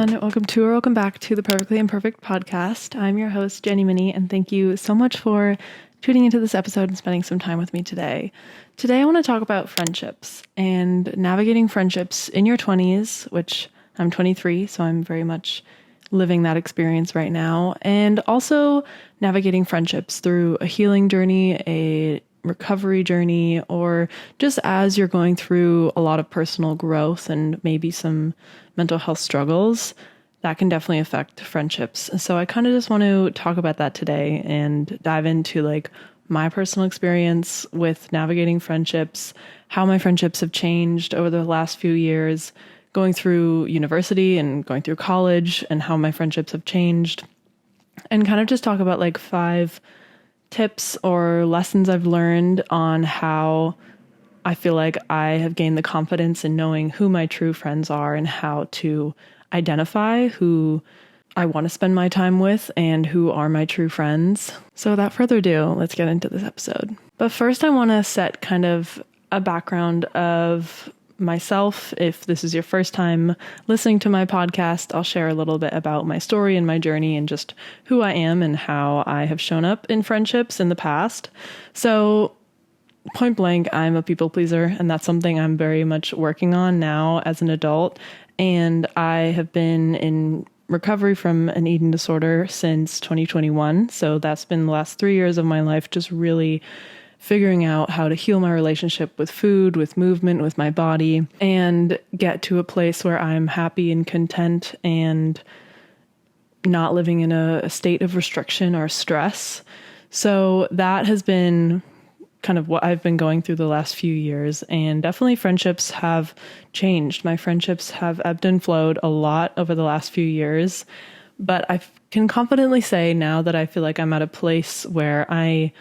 everyone. Welcome back to the Perfectly Imperfect podcast. I'm your host, Jenny Minnie, and thank you so much for tuning into this episode and spending some time with me today. Today, I want to talk about friendships and navigating friendships in your 20s, which I'm 23, so I'm very much living that experience right now, and also navigating friendships through a healing journey, a recovery journey, or just as you're going through a lot of personal growth and maybe some mental health struggles that can definitely affect friendships. So I kind of just want to talk about that today and dive into like my personal experience with navigating friendships, how my friendships have changed over the last few years, going through university and going through college, and how my friendships have changed, and kind of just talk about like 5 tips or lessons I've learned on how I feel like I have gained the confidence in knowing who my true friends are and how to identify who I want to spend my time with and who are my true friends. So without further ado, let's get into this episode. But first I want to set kind of a background of myself. If this is your first time listening to my podcast, I'll share a little bit about my story and my journey and just who I am and how I have shown up in friendships in the past. So point blank, I'm a people pleaser, and that's something I'm very much working on now as an adult. And I have been in recovery from an eating disorder since 2021. So that's been the last 3 years of my life, just really figuring out how to heal my relationship with food, with movement, with my body, and get to a place where I'm happy and content and not living in a state of restriction or stress. So that has been kind of what I've been going through the last few years, and definitely friendships have changed. My friendships have ebbed and flowed a lot over the last few years, but I can confidently say now that I feel like I'm at a place where I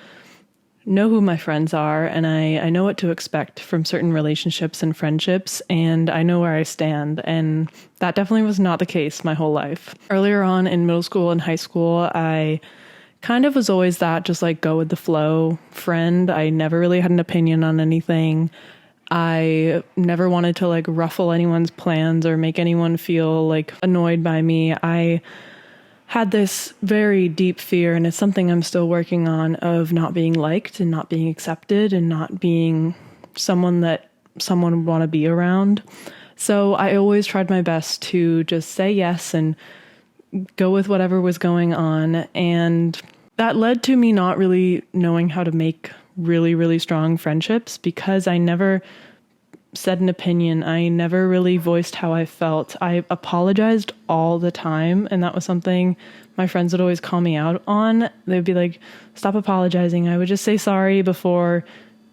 know who my friends are, and I know what to expect from certain relationships and friendships, and I know where I stand. And that definitely was not the case my whole life. Earlier on in middle school and high school, I kind of was always that just like go with the flow friend. I never really had an opinion on anything. I never wanted to like ruffle anyone's plans or make anyone feel like annoyed by me. I had this very deep fear, and it's something I'm still working on, of not being liked and not being accepted and not being someone that someone would want to be around. So I always tried my best to just say yes and go with whatever was going on. And that led to me not really knowing how to make really, really strong friendships, because I never said an opinion. I never really voiced how I felt. I apologized all the time, and that was something my friends would always call me out on. They'd be like, stop apologizing. I would just say sorry before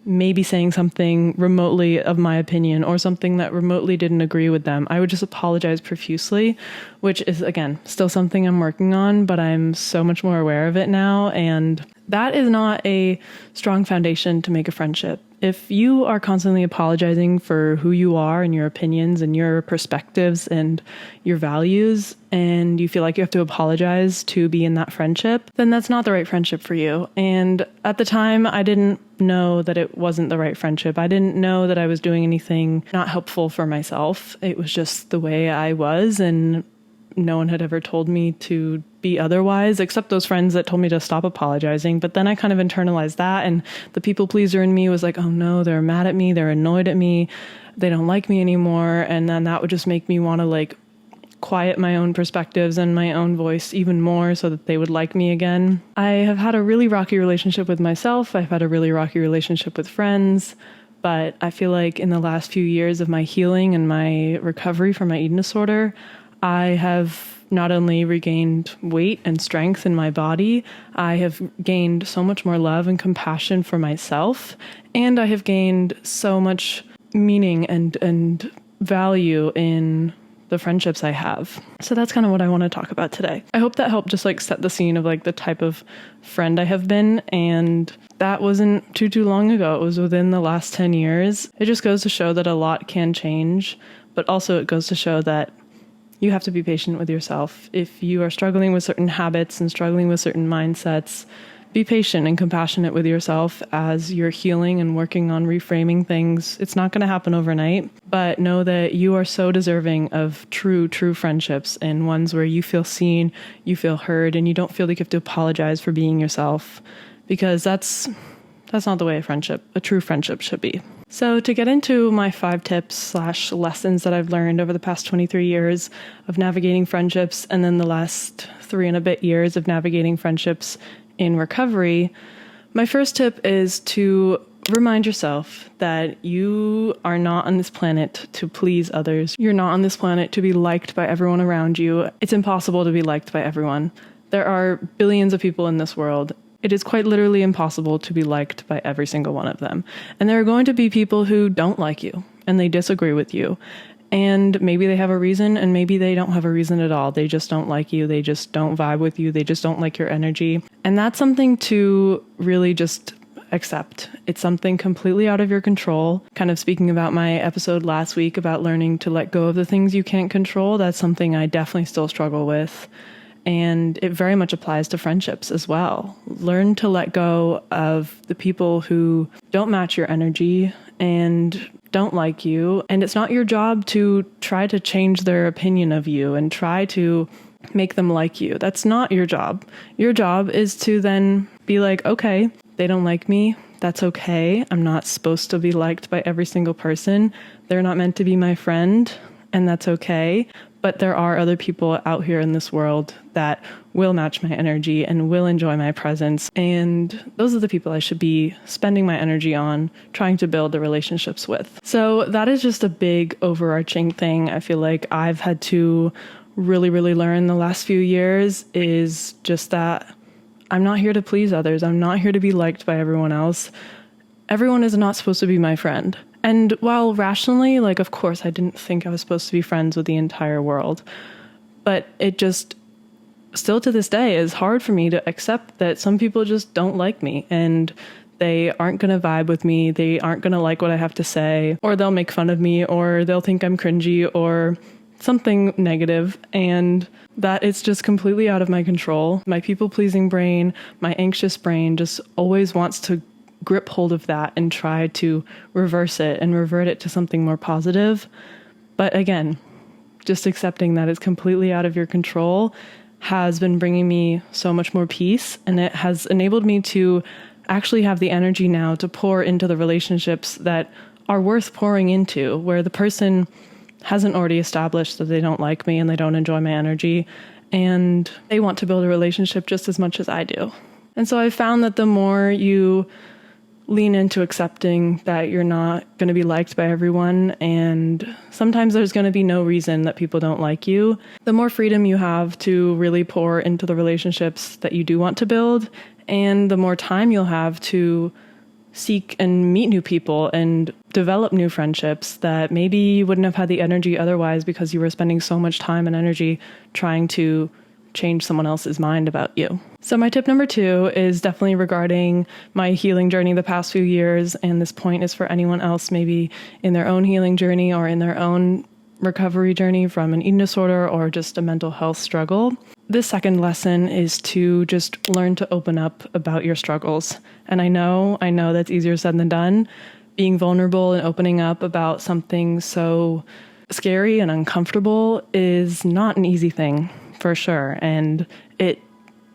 maybe saying something remotely of my opinion or something that remotely didn't agree with them. I would just apologize profusely, which is, again, still something I'm working on, but I'm so much more aware of it now. And that is not a strong foundation to make a friendship. If you are constantly apologizing for who you are and your opinions and your perspectives and your values, and you feel like you have to apologize to be in that friendship, then that's not the right friendship for you. And at the time, I didn't know that it wasn't the right friendship. I didn't know that I was doing anything not helpful for myself. It was just the way I was, and no one had ever told me to be otherwise, except those friends that told me to stop apologizing. But then I kind of internalized that, and the people pleaser in me was like, oh no, they're mad at me, they're annoyed at me, they don't like me anymore. And then that would just make me want to like quiet my own perspectives and my own voice even more so that they would like me again. I have had a really rocky relationship with myself. I've had a really rocky relationship with friends. But I feel like in the last few years of my healing and my recovery from my eating disorder, I have not only regained weight and strength in my body, I have gained so much more love and compassion for myself, and I have gained so much meaning and value in the friendships I have. So that's kind of what I want to talk about today. I hope that helped just like set the scene of like the type of friend I have been, and that wasn't too long ago. It was within the last 10 years. It just goes to show that a lot can change, but also it goes to show that you have to be patient with yourself. If you are struggling with certain habits and struggling with certain mindsets, be patient and compassionate with yourself as you're healing and working on reframing things. It's not going to happen overnight, but know that you are so deserving of true friendships, and ones where you feel seen, you feel heard, and you don't feel like you have to apologize for being yourself, because that's not the way a true friendship should be. So to get into my 5 tips / lessons that I've learned over the past 23 years of navigating friendships, and then the last 3 and a bit years of navigating friendships in recovery, my first tip is to remind yourself that you are not on this planet to please others. You're not on this planet to be liked by everyone around you. It's impossible to be liked by everyone. There are billions of people in this world. It is quite literally impossible to be liked by every single one of them. And there are going to be people who don't like you and they disagree with you. And maybe they have a reason, and maybe they don't have a reason at all. They just don't like you. They just don't vibe with you. They just don't like your energy. And that's something to really just accept. It's something completely out of your control. Kind of speaking about my episode last week about learning to let go of the things you can't control, that's something I definitely still struggle with. And it very much applies to friendships as well. Learn to let go of the people who don't match your energy and don't like you. And it's not your job to try to change their opinion of you and try to make them like you. That's not your job. Your job is to then be like, okay, they don't like me. That's okay. I'm not supposed to be liked by every single person. They're not meant to be my friend, and that's okay. But there are other people out here in this world that will match my energy and will enjoy my presence. And those are the people I should be spending my energy on, trying to build the relationships with. So that is just a big overarching thing I feel like I've had to really learn the last few years, is just that I'm not here to please others. I'm not here to be liked by everyone else. Everyone is not supposed to be my friend. And while rationally, like, of course, I didn't think I was supposed to be friends with the entire world, but it just still to this day is hard for me to accept that some people just don't like me and they aren't going to vibe with me. They aren't going to like what I have to say, or they'll make fun of me, or they'll think I'm cringy or something negative, and that it's just completely out of my control. My people-pleasing brain, my anxious brain just always wants to grip hold of that and try to reverse it and revert it to something more positive. But again, just accepting that it's completely out of your control has been bringing me so much more peace, and it has enabled me to actually have the energy now to pour into the relationships that are worth pouring into, where the person hasn't already established that they don't like me and they don't enjoy my energy, and they want to build a relationship just as much as I do. And so I found that the more you lean into accepting that you're not going to be liked by everyone, and sometimes there's going to be no reason that people don't like you, the more freedom you have to really pour into the relationships that you do want to build, and the more time you'll have to seek and meet new people and develop new friendships that maybe you wouldn't have had the energy otherwise, because you were spending so much time and energy trying to change someone else's mind about you. So my tip number 2 is definitely regarding my healing journey the past few years, and this point is for anyone else maybe in their own healing journey or in their own recovery journey from an eating disorder or just a mental health struggle. This second lesson is to just learn to open up about your struggles. And I know that's easier said than done. Being vulnerable and opening up about something so scary and uncomfortable is not an easy thing, for sure. And it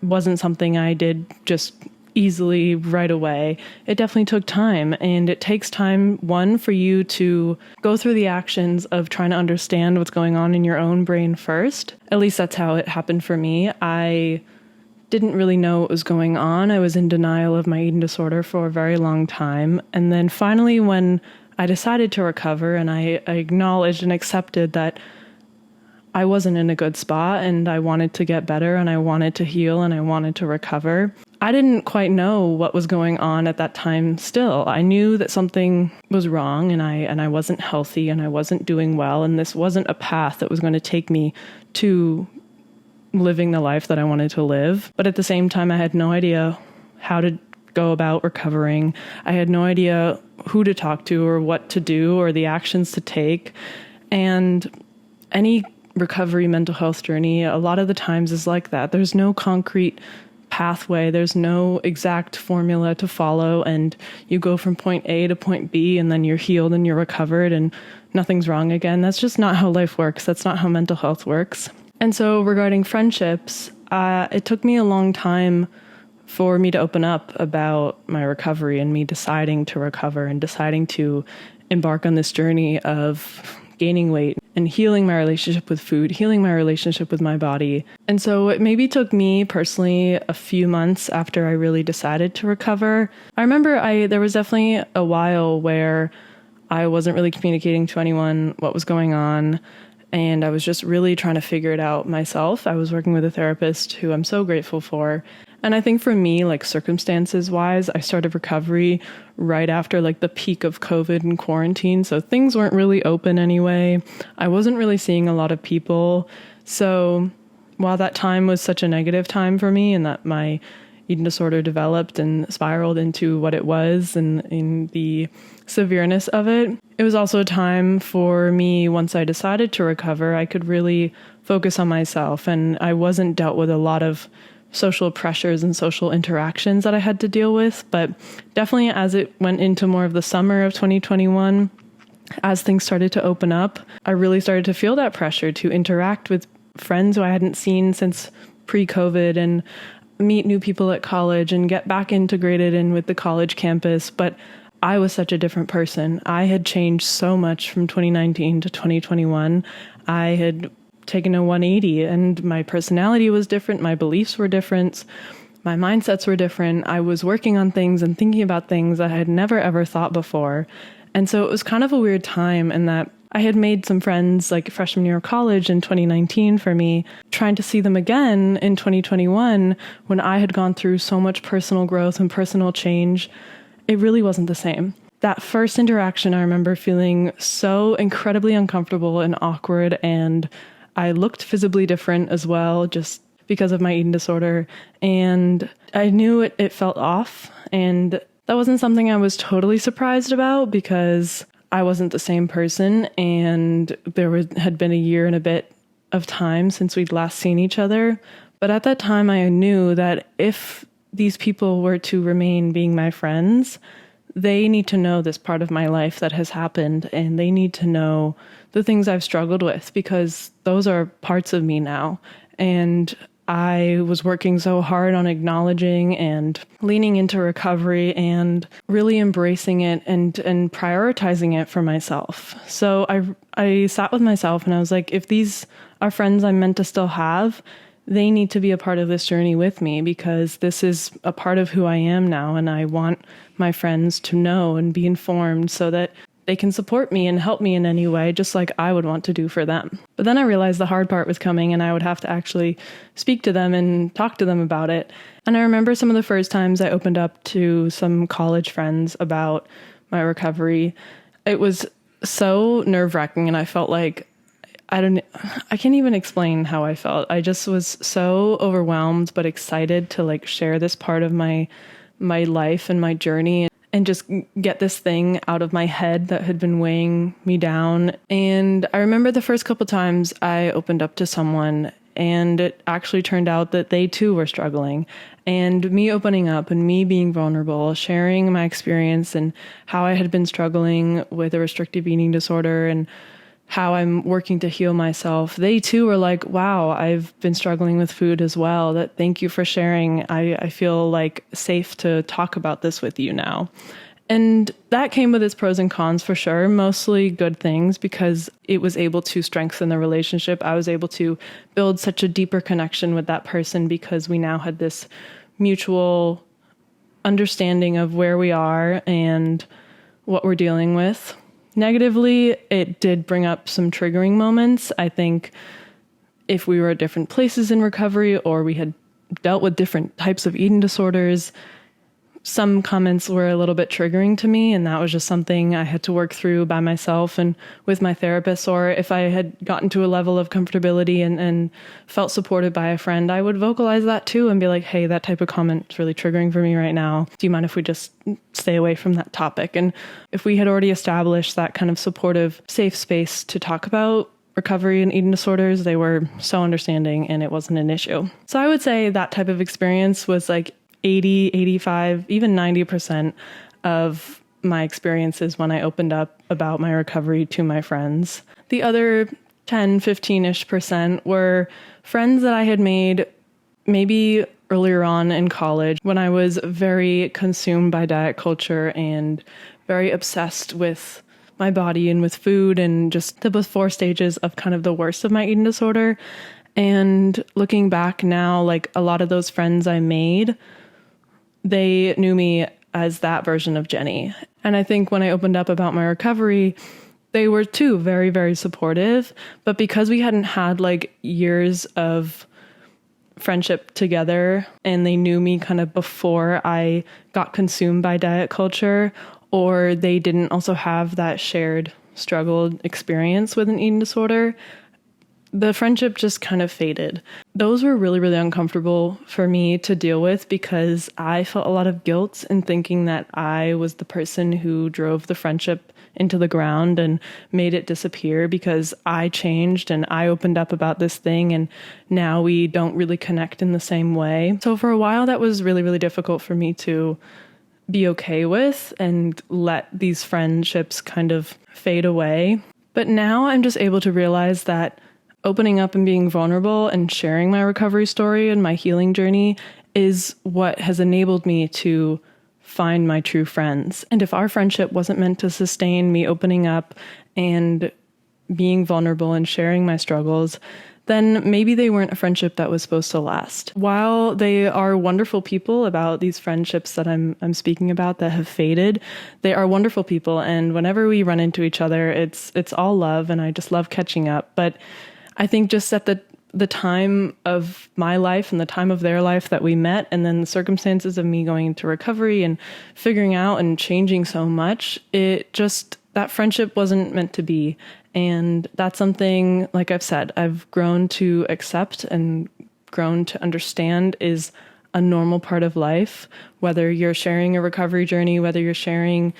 wasn't something I did just easily right away. It definitely took time, and it takes time, one, for you to go through the actions of trying to understand what's going on in your own brain first. At least that's how it happened for me. I didn't really know what was going on. I was in denial of my eating disorder for a very long time. And then finally, when I decided to recover and I acknowledged and accepted that I wasn't in a good spot and I wanted to get better and I wanted to heal and I wanted to recover, I didn't quite know what was going on at that time still. I knew that something was wrong and I wasn't healthy and I wasn't doing well, and this wasn't a path that was going to take me to living the life that I wanted to live. But at the same time, I had no idea how to go about recovering. I had no idea who to talk to or what to do or the actions to take. And any recovery mental health journey, a lot of the times is like that. There's no concrete pathway. There's no exact formula to follow, and you go from point A to point B, and then you're healed and you're recovered and nothing's wrong again. That's just not how life works. That's not how mental health works. And so regarding friendships, it took me a long time for me to open up about my recovery and me deciding to recover and deciding to embark on this journey of gaining weight and healing my relationship with food, healing my relationship with my body. And so it maybe took me personally a few months after I really decided to recover. I remember there was definitely a while where I wasn't really communicating to anyone what was going on, and I was just really trying to figure it out myself. I was working with a therapist who I'm so grateful for. And I think for me, like circumstances wise, I started recovery right after like the peak of COVID and quarantine. So things weren't really open anyway. I wasn't really seeing a lot of people. So while that time was such a negative time for me and that my eating disorder developed and spiraled into what it was and in the severeness of it, it was also a time for me, once I decided to recover, I could really focus on myself, and I wasn't dealt with a lot of social pressures and social interactions that I had to deal with. But definitely as it went into more of the summer of 2021, as things started to open up, I really started to feel that pressure to interact with friends who I hadn't seen since pre-COVID and meet new people at college and get back integrated in with the college campus. But I was such a different person. I had changed so much from 2019 to 2021. I had taken a 180 and my personality was different. My beliefs were different. My mindsets were different. I was working on things and thinking about things I had never ever thought before. And so it was kind of a weird time in that I had made some friends like freshman year of college in 2019 for me, trying to see them again in 2021 when I had gone through so much personal growth and personal change. It really wasn't the same. That first interaction, I remember feeling so incredibly uncomfortable and awkward, and I looked visibly different as well, just because of my eating disorder. And I knew it felt off. And that wasn't something I was totally surprised about because I wasn't the same person. And had been a year and a bit of time since we'd last seen each other. But at that time, I knew that if these people were to remain being my friends, they need to know this part of my life that has happened, and they need to know the things I've struggled with, because those are parts of me now. And I was working so hard on acknowledging and leaning into recovery and really embracing it and prioritizing it for myself. So I sat with myself and I was like, if these are friends I'm meant to still have, they need to be a part of this journey with me, because this is a part of who I am now. And I want my friends to know and be informed so that they can support me and help me in any way, just like I would want to do for them. But then I realized the hard part was coming and I would have to actually speak to them and talk to them about it. And I remember some of the first times I opened up to some college friends about my recovery. It was so nerve-wracking, and I felt like I can't even explain how I felt. I just was so overwhelmed, but excited to like share this part of my life and my journey and just get this thing out of my head that had been weighing me down. And I remember the first couple times I opened up to someone, and it actually turned out that they too were struggling. And me opening up and me being vulnerable, sharing my experience and how I had been struggling with a restrictive eating disorder and how I'm working to heal myself, they too were like, wow, I've been struggling with food as well. That thank you for sharing. I feel like safe to talk about this with you now. And that came with its pros and cons for sure, mostly good things, because it was able to strengthen the relationship. I was able to build such a deeper connection with that person because we now had this mutual understanding of where we are and what we're dealing with. Negatively, it did bring up some triggering moments. I think if we were at different places in recovery or we had dealt with different types of eating disorders, some comments were a little bit triggering to me, and that was just something I had to work through by myself and with my therapist. Or if I had gotten to a level of comfortability and felt supported by a friend, I would vocalize that too and be like, hey, that type of comment is really triggering for me right now. Do you mind if we just stay away from that topic? And if we had already established that kind of supportive, safe space to talk about recovery and eating disorders, they were so understanding and it wasn't an issue. So I would say that type of experience was like 80, 85, even 90% of my experiences when I opened up about my recovery to my friends. The other 10, 15-ish% were friends that I had made maybe earlier on in college when I was very consumed by diet culture and very obsessed with my body and with food and just the before stages of kind of the worst of my eating disorder. And looking back now, like a lot of those friends I made, they knew me as that version of Jenny. And I think when I opened up about my recovery, they were too very, very supportive. But because we hadn't had like years of friendship together and they knew me kind of before I got consumed by diet culture, or they didn't also have that shared struggled experience with an eating disorder, the friendship just kind of faded. Those were really, really uncomfortable for me to deal with because I felt a lot of guilt in thinking that I was the person who drove the friendship into the ground and made it disappear because I changed and I opened up about this thing and now we don't really connect in the same way. So for a while that was really, really difficult for me to be okay with and let these friendships kind of fade away. But now I'm just able to realize that opening up and being vulnerable and sharing my recovery story and my healing journey is what has enabled me to find my true friends. And if our friendship wasn't meant to sustain me opening up and being vulnerable and sharing my struggles, then maybe they weren't a friendship that was supposed to last. While they are wonderful people about these friendships that I'm speaking about that have faded, they are wonderful people. And whenever we run into each other, it's all love and I just love catching up. But I think just at the time of my life and the time of their life that we met, and then the circumstances of me going into recovery and figuring out and changing so much, that friendship wasn't meant to be. And that's something, like I've said, I've grown to accept and grown to understand is a normal part of life, whether you're sharing a recovery journey, whether you're sharing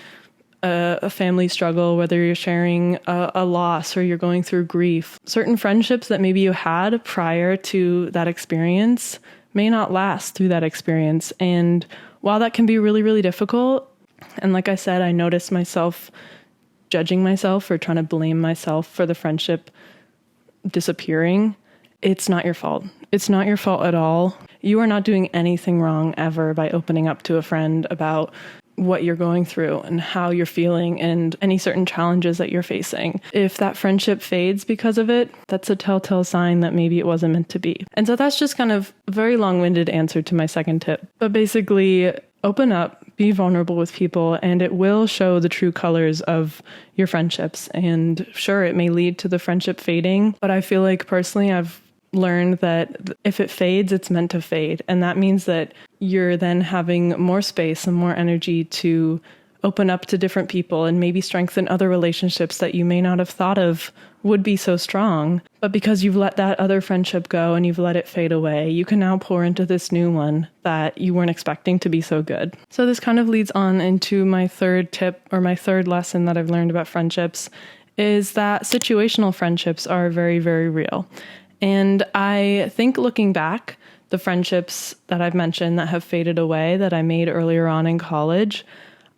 a family struggle, whether you're sharing a loss or you're going through grief. Certain friendships that maybe you had prior to that experience may not last through that experience. And while that can be really, really difficult, and like I said, I noticed myself judging myself or trying to blame myself for the friendship disappearing, it's not your fault. It's not your fault at all. You are not doing anything wrong ever by opening up to a friend about what you're going through and how you're feeling and any certain challenges that you're facing. If that friendship fades because of it, that's a telltale sign that maybe it wasn't meant to be. And so that's just kind of a very long-winded answer to my second tip. But basically, open up, be vulnerable with people, and it will show the true colors of your friendships. And sure, it may lead to the friendship fading, but I feel like personally I've learned that if it fades, it's meant to fade. And that means that you're then having more space and more energy to open up to different people and maybe strengthen other relationships that you may not have thought of would be so strong. But because you've let that other friendship go and you've let it fade away, you can now pour into this new one that you weren't expecting to be so good. So this kind of leads on into my third tip, or my third lesson that I've learned about friendships, is that situational friendships are very, very real. And I think looking back, the friendships that I've mentioned that have faded away that I made earlier on in college,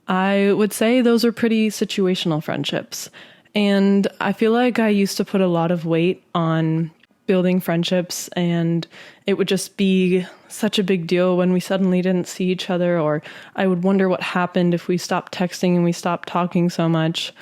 I would say those are pretty situational friendships. And I feel like I used to put a lot of weight on building friendships, and it would just be such a big deal when we suddenly didn't see each other, or I would wonder what happened if we stopped texting and we stopped talking so much.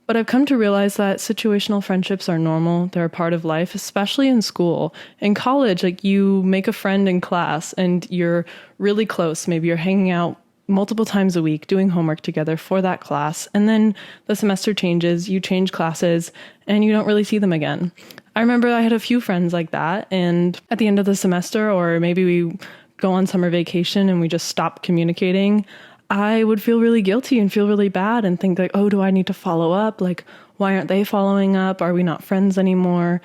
But I've come to realize that situational friendships are normal. They're a part of life, especially in school. In college, like you make a friend in class and you're really close. Maybe you're hanging out multiple times a week, doing homework together for that class. And then the semester changes, you change classes, and you don't really see them again. I remember I had a few friends like that. And at the end of the semester, or maybe we go on summer vacation and we just stop communicating, I would feel really guilty and feel really bad and think like, oh, do I need to follow up? Like, why aren't they following up? Are we not friends anymore?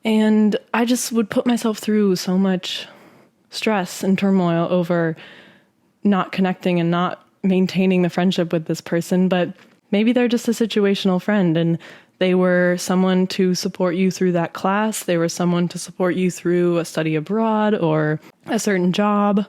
And I just would put myself through so much stress and turmoil over not connecting and not maintaining the friendship with this person. But maybe they're just a situational friend and They were someone to support you through that class. They were someone to support you through a study abroad or a certain job.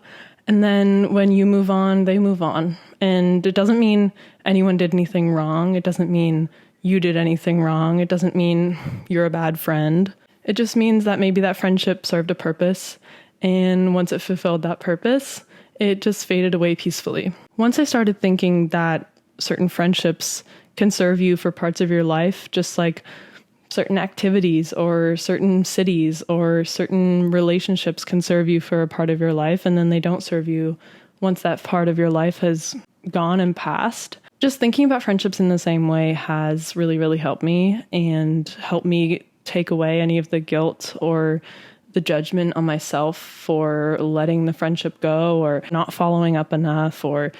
And then when you move on, they move on. And it doesn't mean anyone did anything wrong. It doesn't mean you did anything wrong. It doesn't mean you're a bad friend. It just means that maybe that friendship served a purpose. And once it fulfilled that purpose, it just faded away peacefully. Once I started thinking that certain friendships can serve you for parts of your life, just like certain activities or certain cities or certain relationships can serve you for a part of your life, and then they don't serve you once that part of your life has gone and passed. Just thinking about friendships in the same way has really, really helped me and helped me take away any of the guilt or the judgment on myself for letting the friendship go or not following up enough or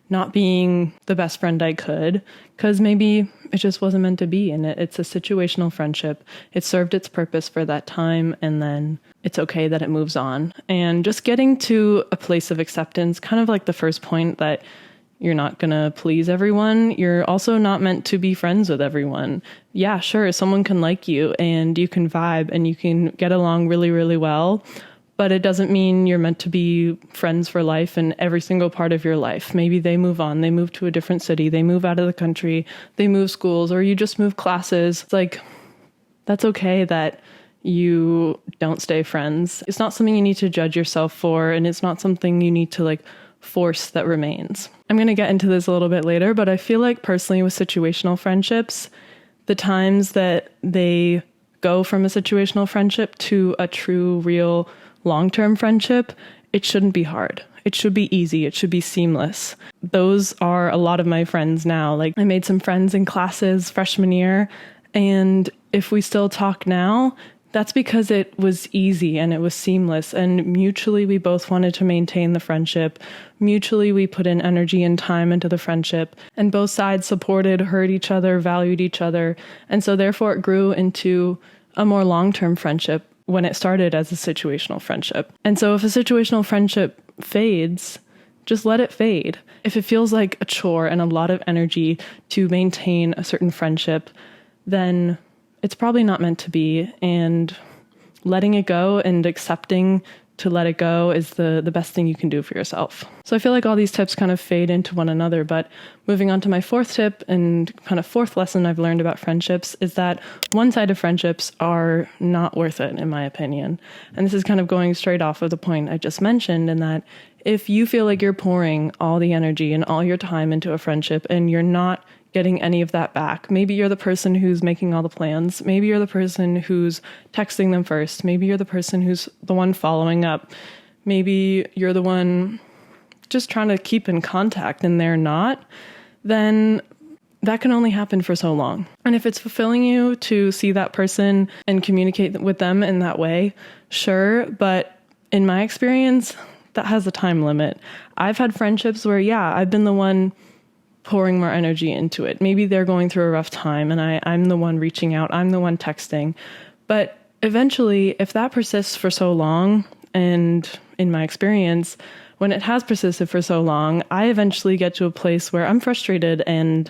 not being the best friend I could, because maybe it just wasn't meant to be. And it's a situational friendship. It served its purpose for that time, and then it's okay that it moves on. And just getting to a place of acceptance, kind of like the first point, that you're not going to please everyone. You're also not meant to be friends with everyone. Yeah, sure, someone can like you and you can vibe and you can get along really, really well. But it doesn't mean you're meant to be friends for life in every single part of your life. Maybe they move on, they move to a different city, they move out of the country, they move schools, or you just move classes. It's like, that's okay that you don't stay friends. It's not something you need to judge yourself for, and it's not something you need to force that remains. I'm going to get into this a little bit later, but I feel like personally with situational friendships, the times that they go from a situational friendship to a true, real, long-term friendship, it shouldn't be hard. It should be easy. It should be seamless. Those are a lot of my friends now. I made some friends in classes freshman year, and if we still talk now, that's because it was easy and it was seamless, and mutually we both wanted to maintain the friendship. Mutually we put in energy and time into the friendship, and both sides supported, heard each other, valued each other, and so therefore it grew into a more long-term friendship when it started as a situational friendship. And so if a situational friendship fades, just let it fade. If it feels like a chore and a lot of energy to maintain a certain friendship, then it's probably not meant to be. And letting it go and accepting to let it go is the best thing you can do for yourself. So I feel like all these tips kind of fade into one another, but moving on to my fourth tip and kind of fourth lesson I've learned about friendships is that one-sided friendships are not worth it, in my opinion. And this is kind of going straight off of the point I just mentioned, in that if you feel like you're pouring all the energy and all your time into a friendship and you're not getting any of that back. Maybe you're the person who's making all the plans. Maybe you're the person who's texting them first. Maybe you're the person who's the one following up. Maybe you're the one just trying to keep in contact and they're not. Then that can only happen for so long. And if it's fulfilling you to see that person and communicate with them in that way, sure. But in my experience, that has a time limit. I've had friendships where, I've been the one pouring more energy into it. Maybe they're going through a rough time and I'm the one reaching out. I'm the one texting. But eventually, if that persists for so long, and in my experience, when it has persisted for so long, I eventually get to a place where I'm frustrated and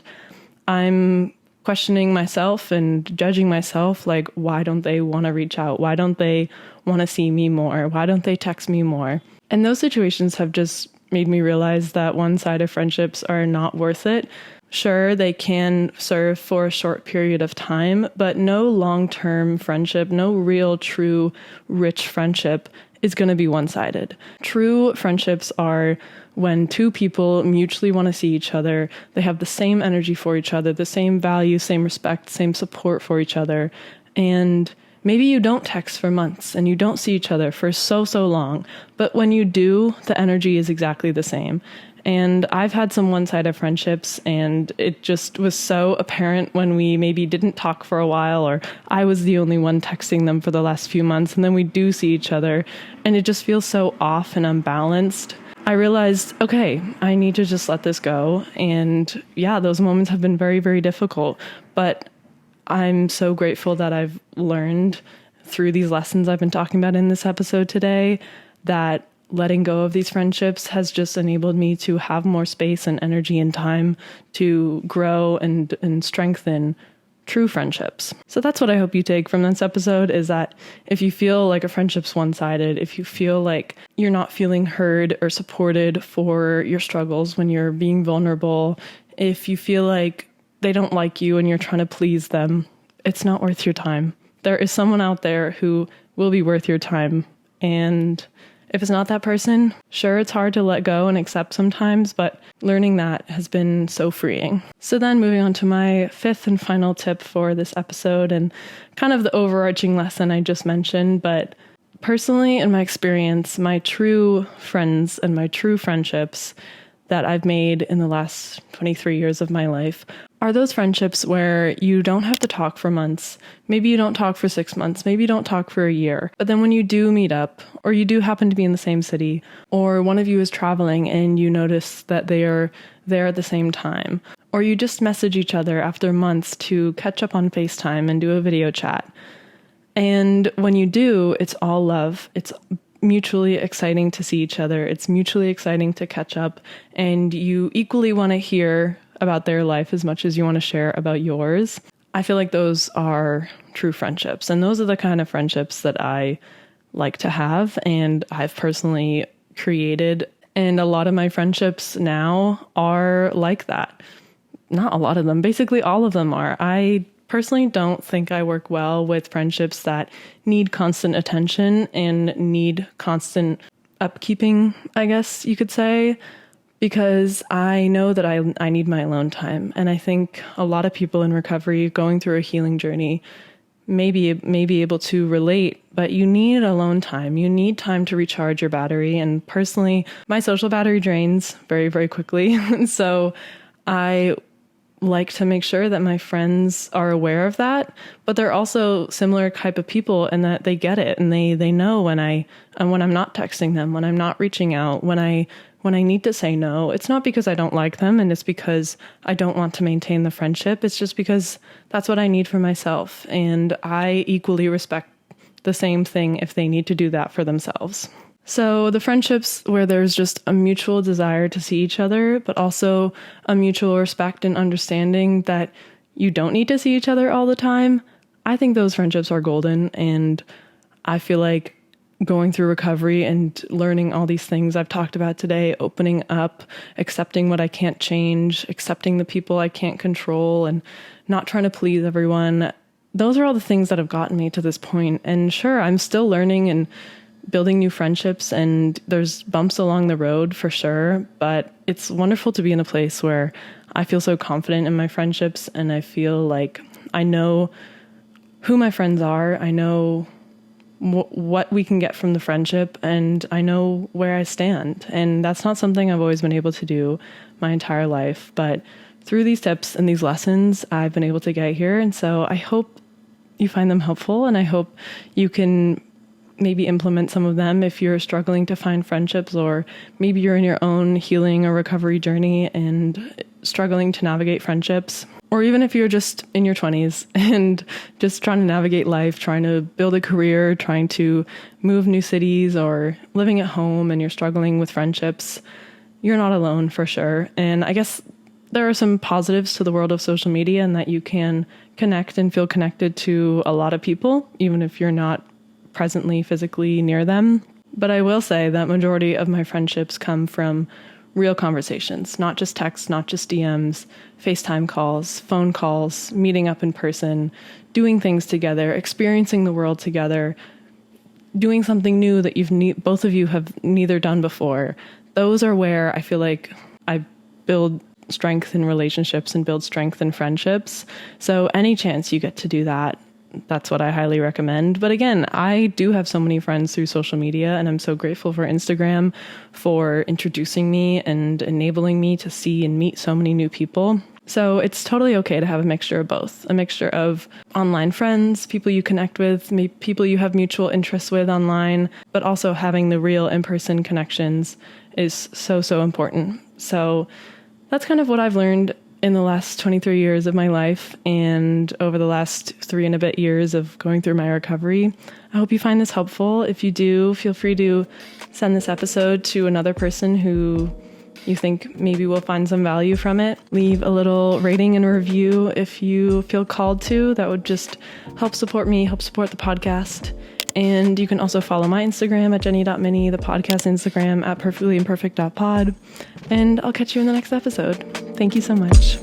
I'm questioning myself and judging myself, why don't they want to reach out? Why don't they want to see me more? Why don't they text me more? And those situations have just made me realize that one-sided friendships are not worth it. Sure, they can serve for a short period of time, but no long-term friendship, no real, true, rich friendship is going to be one-sided. True friendships are when two people mutually want to see each other, they have the same energy for each other, the same value, same respect, same support for each other, and maybe you don't text for months and you don't see each other for so long, but when you do, the energy is exactly the same. And I've had some one-sided friendships, and it just was so apparent when we maybe didn't talk for a while, or I was the only one texting them for the last few months, and then we do see each other, and it just feels so off and unbalanced. I realized, okay, I need to just let this go. And those moments have been very, very difficult, but I'm so grateful that I've learned through these lessons I've been talking about in this episode today that letting go of these friendships has just enabled me to have more space and energy and time to grow and strengthen true friendships. So that's what I hope you take from this episode, is that if you feel like a friendship's one-sided, if you feel like you're not feeling heard or supported for your struggles when you're being vulnerable, if you feel like they don't like you and you're trying to please them, it's not worth your time. There is someone out there who will be worth your time. And if it's not that person, sure, it's hard to let go and accept sometimes, but learning that has been so freeing. So then moving on to my fifth and final tip for this episode, and kind of the overarching lesson I just mentioned, but personally, in my experience, my true friends and my true friendships that I've made in the last 23 years of my life are those friendships where you don't have to talk for months. Maybe you don't talk for 6 months. Maybe you don't talk for a year. But then when you do meet up, or you do happen to be in the same city, or one of you is traveling and you notice that they are there at the same time, or you just message each other after months to catch up on FaceTime and do a video chat. And when you do, it's all love. It's mutually exciting to see each other. It's mutually exciting to catch up, and you equally want to hear about their life as much as you want to share about yours. I feel like those are true friendships, and those are the kind of friendships that I like to have, and I've personally created. And a lot of my friendships now are like that. Not a lot of them, basically all of them are. I personally don't think I work well with friendships that need constant attention and need constant upkeeping, I guess you could say, because I know that I need my alone time. And I think a lot of people in recovery going through a healing journey may be able to relate, but you need alone time. You need time to recharge your battery. And personally, my social battery drains very, very quickly. So I like to make sure that my friends are aware of that, but they're also similar type of people, and that they get it, and they know when I'm not texting them, when I'm not reaching out, when I need to say no. It's not because I don't like them, and it's because I don't want to maintain the friendship. It's just because that's what I need for myself, and I equally respect the same thing if they need to do that for themselves. So the friendships where there's just a mutual desire to see each other, but also a mutual respect and understanding that you don't need to see each other all the time, I think those friendships are golden. And I feel like going through recovery and learning all these things I've talked about today, opening up, accepting what I can't change, accepting the people I can't control, and not trying to please everyone, those are all the things that have gotten me to this point. And sure, I'm still learning and building new friendships, and there's bumps along the road for sure, but it's wonderful to be in a place where I feel so confident in my friendships, and I feel like I know who my friends are, I know what we can get from the friendship, and I know where I stand. And that's not something I've always been able to do my entire life, but through these tips and these lessons, I've been able to get here. And so I hope you find them helpful, and I hope you can maybe implement some of them if you're struggling to find friendships, or maybe you're in your own healing or recovery journey and struggling to navigate friendships, or even if you're just in your 20s and just trying to navigate life, trying to build a career, trying to move new cities, or living at home and you're struggling with friendships, you're not alone for sure. And I guess there are some positives to the world of social media, and that you can connect and feel connected to a lot of people, even if you're not presently physically near them. But I will say that majority of my friendships come from real conversations, not just texts, not just DMs, FaceTime calls, phone calls, meeting up in person, doing things together, experiencing the world together, doing something new that both of you have neither done before. Those are where I feel like I build strength in relationships and build strength in friendships. So any chance you get to do that, that's what I highly recommend. But again, I do have so many friends through social media, and I'm so grateful for Instagram for introducing me and enabling me to see and meet so many new people. So it's totally okay to have a mixture of both, a mixture of online friends, people you connect with, people you have mutual interests with online, but also having the real in-person connections is so, so important. So that's kind of what I've learned in the last 23 years of my life, and over the last 3 and a bit years of going through my recovery. I hope you find this helpful. If you do, feel free to send this episode to another person who you think maybe we'll find some value from it. Leave a little rating and review if you feel called to. That would just help support me, help support the podcast. And you can also follow my Instagram at jenny.mini, the podcast Instagram at perfectlyimperfect.pod. And I'll catch you in the next episode. Thank you so much.